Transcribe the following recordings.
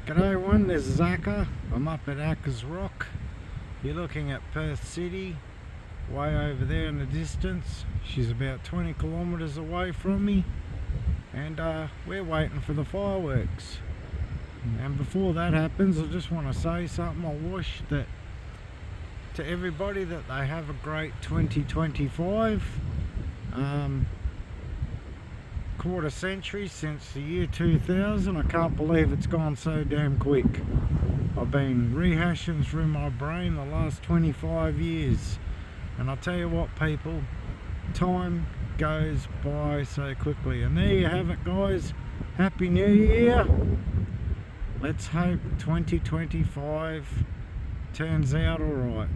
G'day everyone, this is Akka. I'm up at Akka's Rock. You're looking at Perth City, way over there in the distance. She's about 20 kilometres away from me, and we're waiting for the fireworks. And before that happens, I just want to say something. I wish that to everybody that they have a great 2025. Quarter century since the year 2000. I can't believe it's gone so damn quick. I've been rehashing through my brain the last 25 years, and I'll tell you what, people, time goes by so quickly. And there you have it, guys. Happy New Year. Let's hope 2025 turns out alright.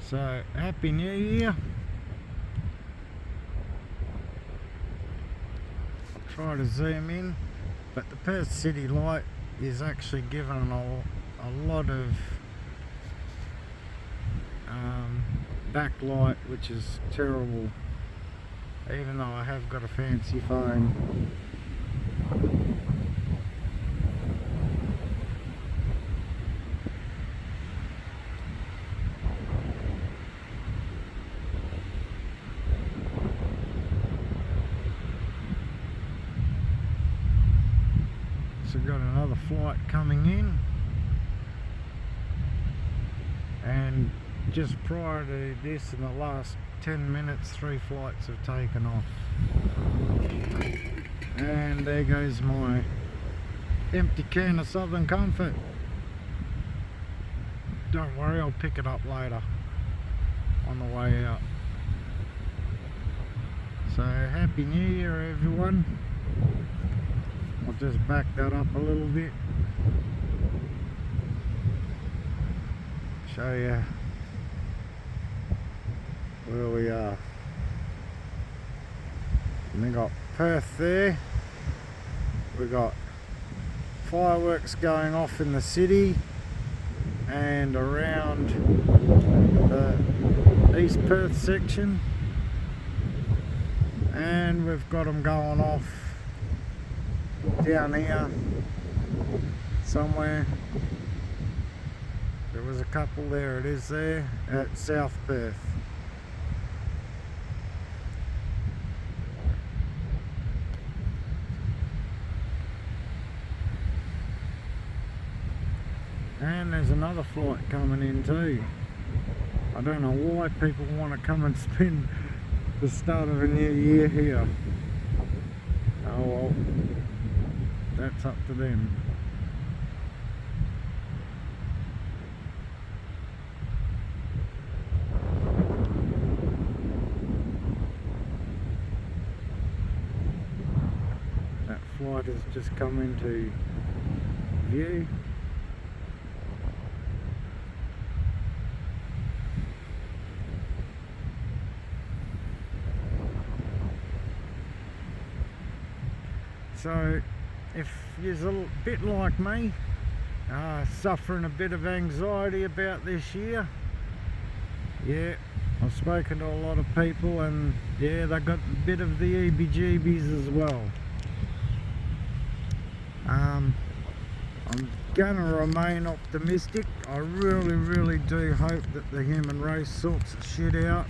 So Happy New Year. Try to zoom in, but the Perth City light is actually given a lot of backlight, which is terrible, even though I have got a fancy phone. So we've got another flight coming in, and just prior to this, in the last 10 minutes, 3 flights have taken off. And there goes my empty can of Southern Comfort. Don't worry, I'll pick it up later on the way out. So Happy New Year everyone. I'll just back that up a little bit, show you where we are. And we got Perth there, we got fireworks going off in the city and around the East Perth section, and we've got them going off down here somewhere. There was a couple, there it is there at South Perth. And there's another flight coming in too. I don't know why people want to come and spend the start of a new year here. Oh well, that's up to them. That flight has just come into view. So if you're a bit like me, suffering a bit of anxiety about this year, yeah, I've spoken to a lot of people, and yeah, they got a bit of the EBGBs as well. I'm gonna remain optimistic. I really do hope that the human race sorts its shit out,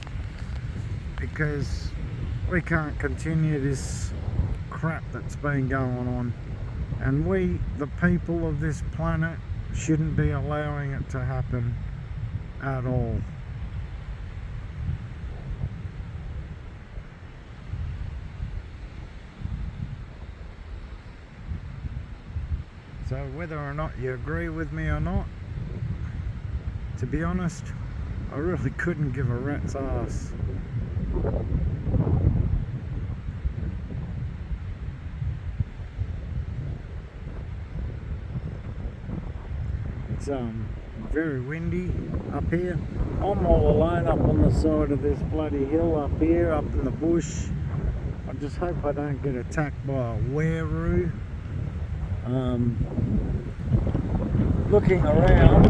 because we can't continue this crap that's been going on, and we, the people of this planet, shouldn't be allowing it to happen at all. So whether or not you agree with me or not, to be honest, I really couldn't give a rat's ass. It's very windy up here. I'm all alone up on the side of this bloody hill up here, up in the bush. I just hope I don't get attacked by a wereroo. Looking around,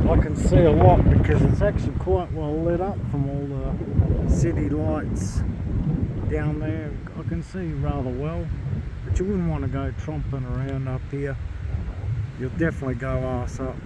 I can see a lot because it's actually quite well lit up from all the city lights down there I can see rather well, but you wouldn't want to go tromping around up here. You'll definitely go arse up.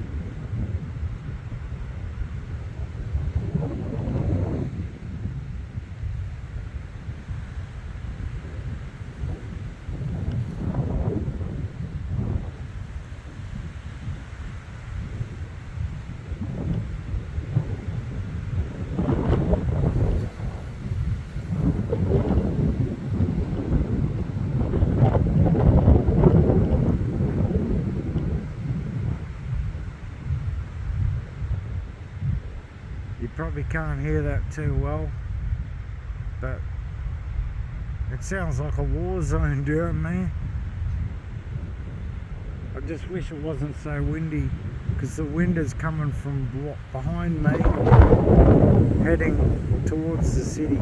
You probably can't hear that too well, but it sounds like a war zone down there. I just wish it wasn't so windy, because the wind is coming from behind me, heading towards the city.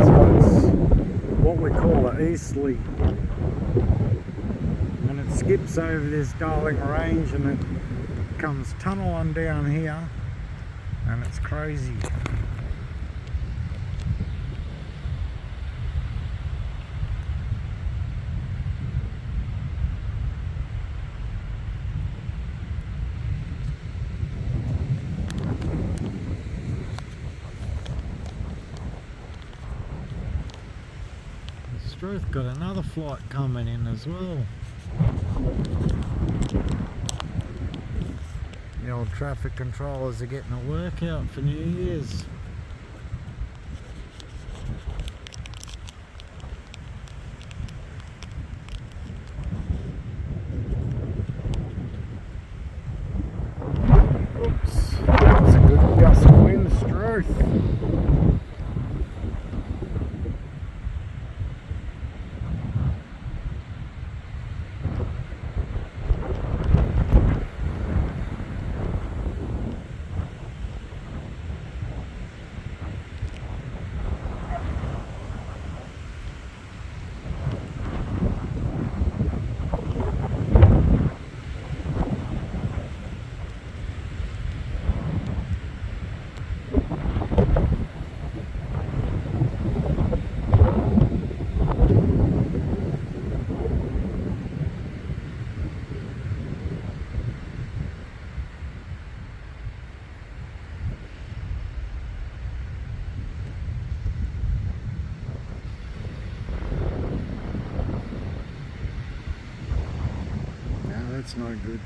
So it's what we call an easterly, and it skips over this Darling Range and it comes tunneling down here, and it's crazy. Struth got another flight coming in as well. The old traffic controllers are getting a workout for New Year's. Oops, that's a good gust of wind, Struth. That's no good.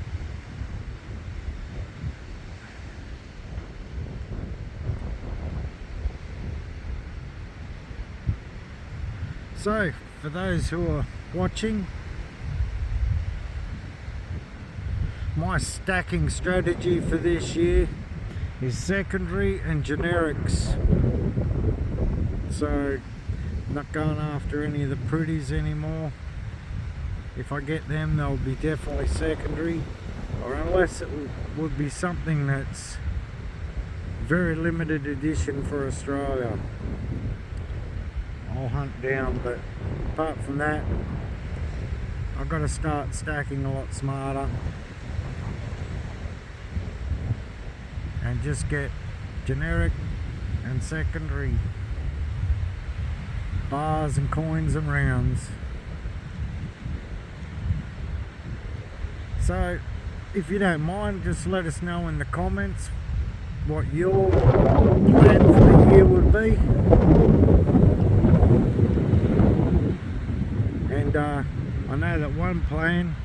So, for those who are watching, my stacking strategy for this year is secondary and generics. So, not going after any of the pretties anymore. If I get them, they'll be definitely secondary, or unless it would be something that's very limited edition for Australia, I'll hunt down. But apart from that, I've got to start stacking a lot smarter and just get generic and secondary bars and coins and rounds. So, if you don't mind, just let us know in the comments what your plan for the year would be. And I know that one plan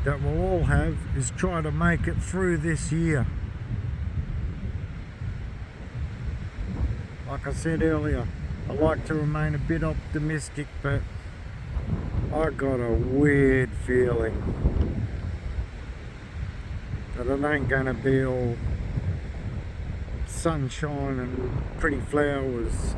that we'll all have is try to make it through this year. Like I said earlier, I like to remain a bit optimistic, but I got a weird feeling that it ain't gonna be all sunshine and pretty flowers.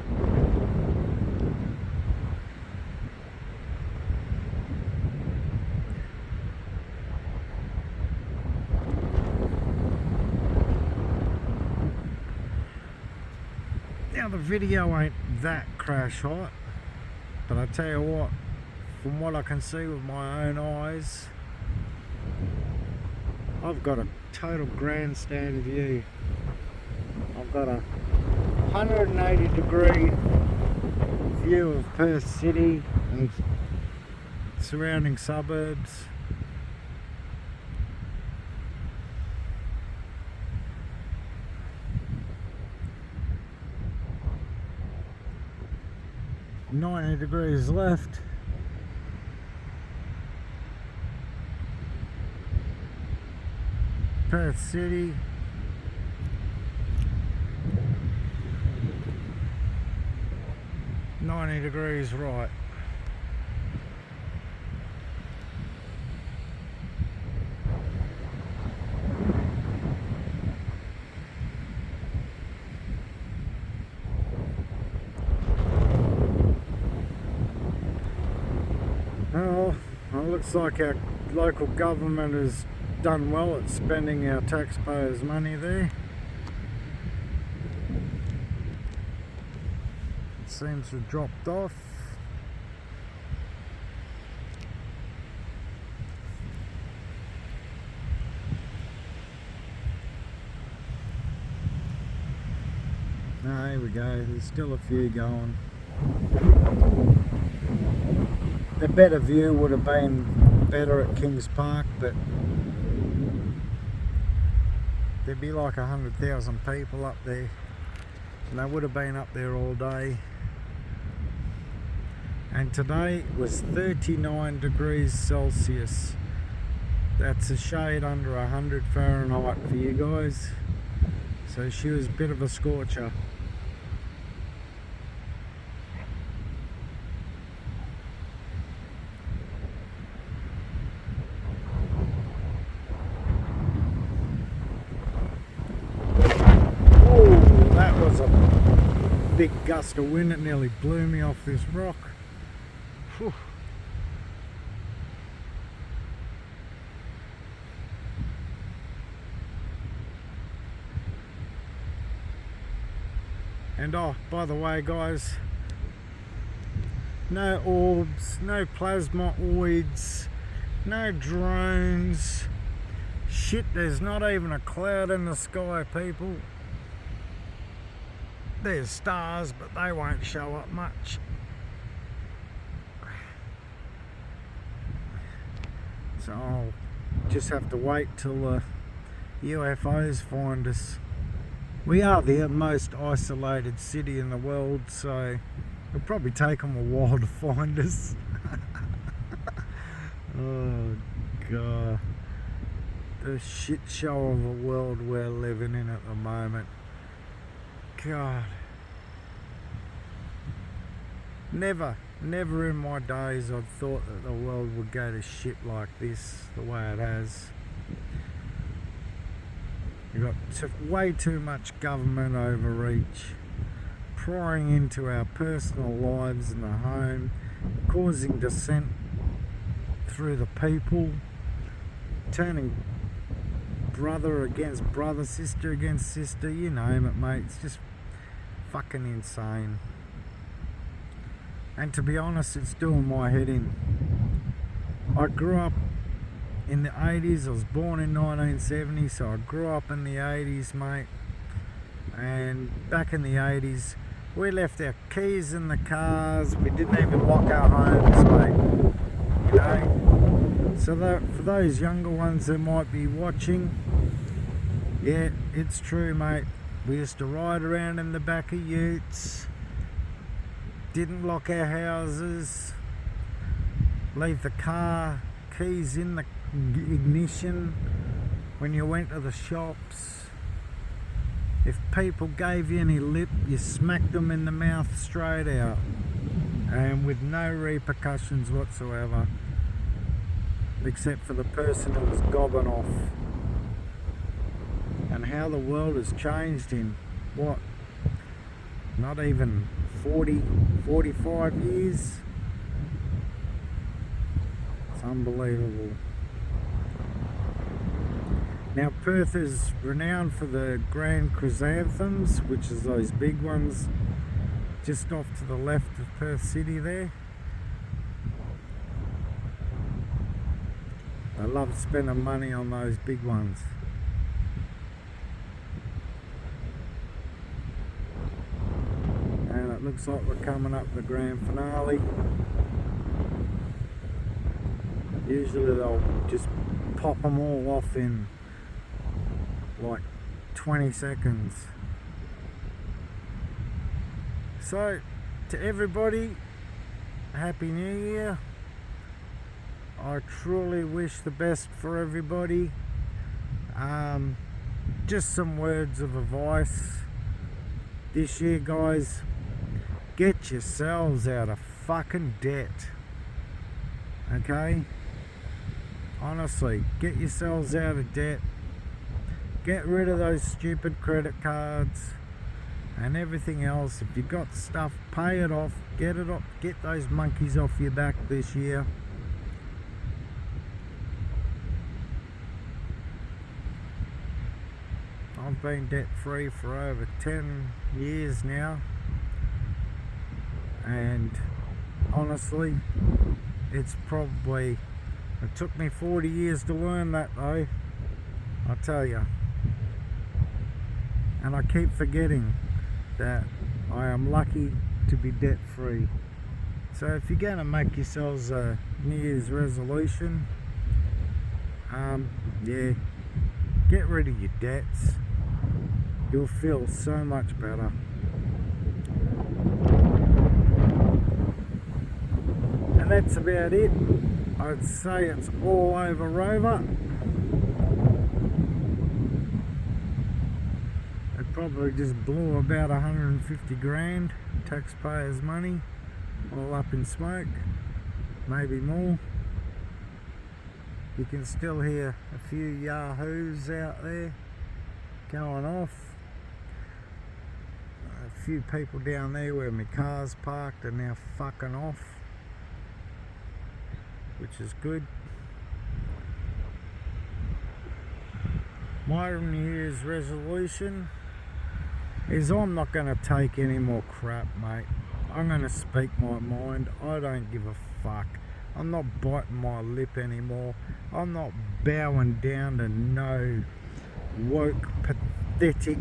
Now the video ain't that crash hot, but I tell you what, from what I can see with my own eyes, I've got a total grandstand view. I've got a 180 degree view of Perth City and surrounding suburbs. .90 degrees left. Perth City. .90 degrees right. Well, it looks like our local government has done well at spending our taxpayers' money there. It seems to have dropped off. No, here we go, there's still a few going. The better view would have been better at Kings Park, but there'd be like 100,000 people up there, and they would have been up there all day. And today was 39 degrees Celsius. That's a shade under 100 Fahrenheit for you guys. So she was a bit of a scorcher. Big gust of wind, it nearly blew me off this rock. Whew. And oh, by the way guys, no orbs, no plasmoids, no drones. Shit, there's not even a cloud in the sky, people. There's stars, but they won't show up much. So I'll just have to wait till UFOs find us. We are the most isolated city in the world, so it'll probably take them a while to find us. Oh God, the shit show of a world we're living in at the moment. God, never in my days I'd thought that the world would go to shit like this, the way it has. You've got way too much government overreach, prying into our personal lives in the home, causing dissent through the people, turning brother against brother, sister against sister, you name it, mate. It's just fucking insane. And to be honest, it's doing my head in. I grew up in the 80s, I was born in 1970, so I grew up in the 80s, mate. And back in the 80s, we left our keys in the cars, we didn't even lock our homes, mate. You know? So that, for those younger ones that might be watching, yeah, it's true, mate. We used to ride around in the back of utes, didn't lock our houses, leave the car keys in the ignition when you went to the shops. If people gave you any lip, you smacked them in the mouth straight out, and with no repercussions whatsoever, except for the person who was gobbing off. And how the world has changed in what, not even 45 years. It's unbelievable. Now Perth is renowned for the grand chrysanthemums, which is those big ones just off to the left of Perth City there. I love spending money on those big ones. And it looks looks like we're coming up the grand finale. Usually they'll just pop them all off in like 20 seconds. So, to everybody, Happy New Year. I truly wish the best for everybody. Just some words of advice. This year, guys, get yourselves out of fucking debt. Okay? Honestly, get yourselves out of debt. Get rid of those stupid credit cards and everything else. If you got stuff, pay it off. Get it off. Get those monkeys off your back this year. I've been debt free for over 10 years now, and honestly, it took me 40 years to learn that though, I tell you. And I keep forgetting that I am lucky to be debt free. So if you're going to make yourselves a New Year's resolution, yeah, get rid of your debts. You'll feel so much better. And that's about it. I'd say it's all over Rover. It probably just blew about 150 grand taxpayers' money, all up in smoke, maybe more. You can still hear a few yahoos out there going off. A few people down there where my car's parked are now fucking off, which is good. My New Year's resolution is I'm not going to take any more crap, mate. I'm going to speak my mind. I don't give a fuck. I'm not biting my lip anymore. I'm not bowing down to no woke, pathetic,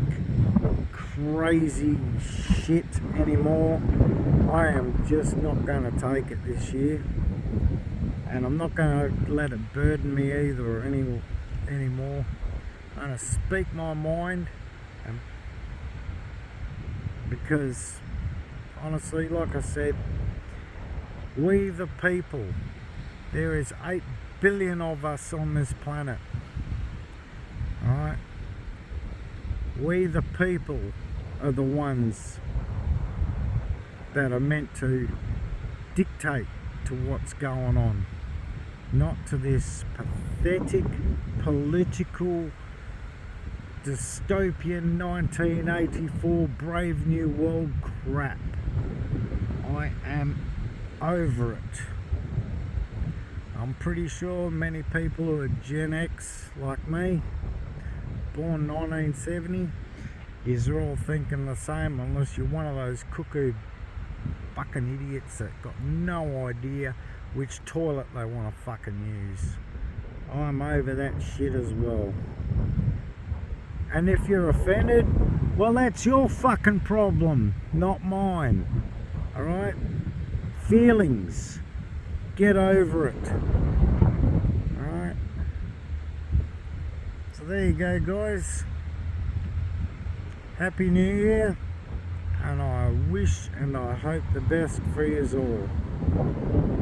crazy shit anymore. I am just not going to take it this year, and I'm not going to let it burden me either anymore. I'm going to speak my mind, and because honestly, like I said, we the people, there is 8 billion of us on this planet. Alright? We the people are the ones that are meant to dictate to what's going on, not to this pathetic political dystopian 1984 Brave New World crap. I am over it. I'm pretty sure many people who are Gen X like me, born 1970, you're all thinking the same, unless you're one of those cuckoo fucking idiots that got no idea which toilet they want to fucking use. I'm over that shit as well. And if you're offended, well, that's your fucking problem, not mine. Alright? Feelings. Get over it. Alright? So there you go, guys. Happy New Year. And I wish and I hope the best for you all.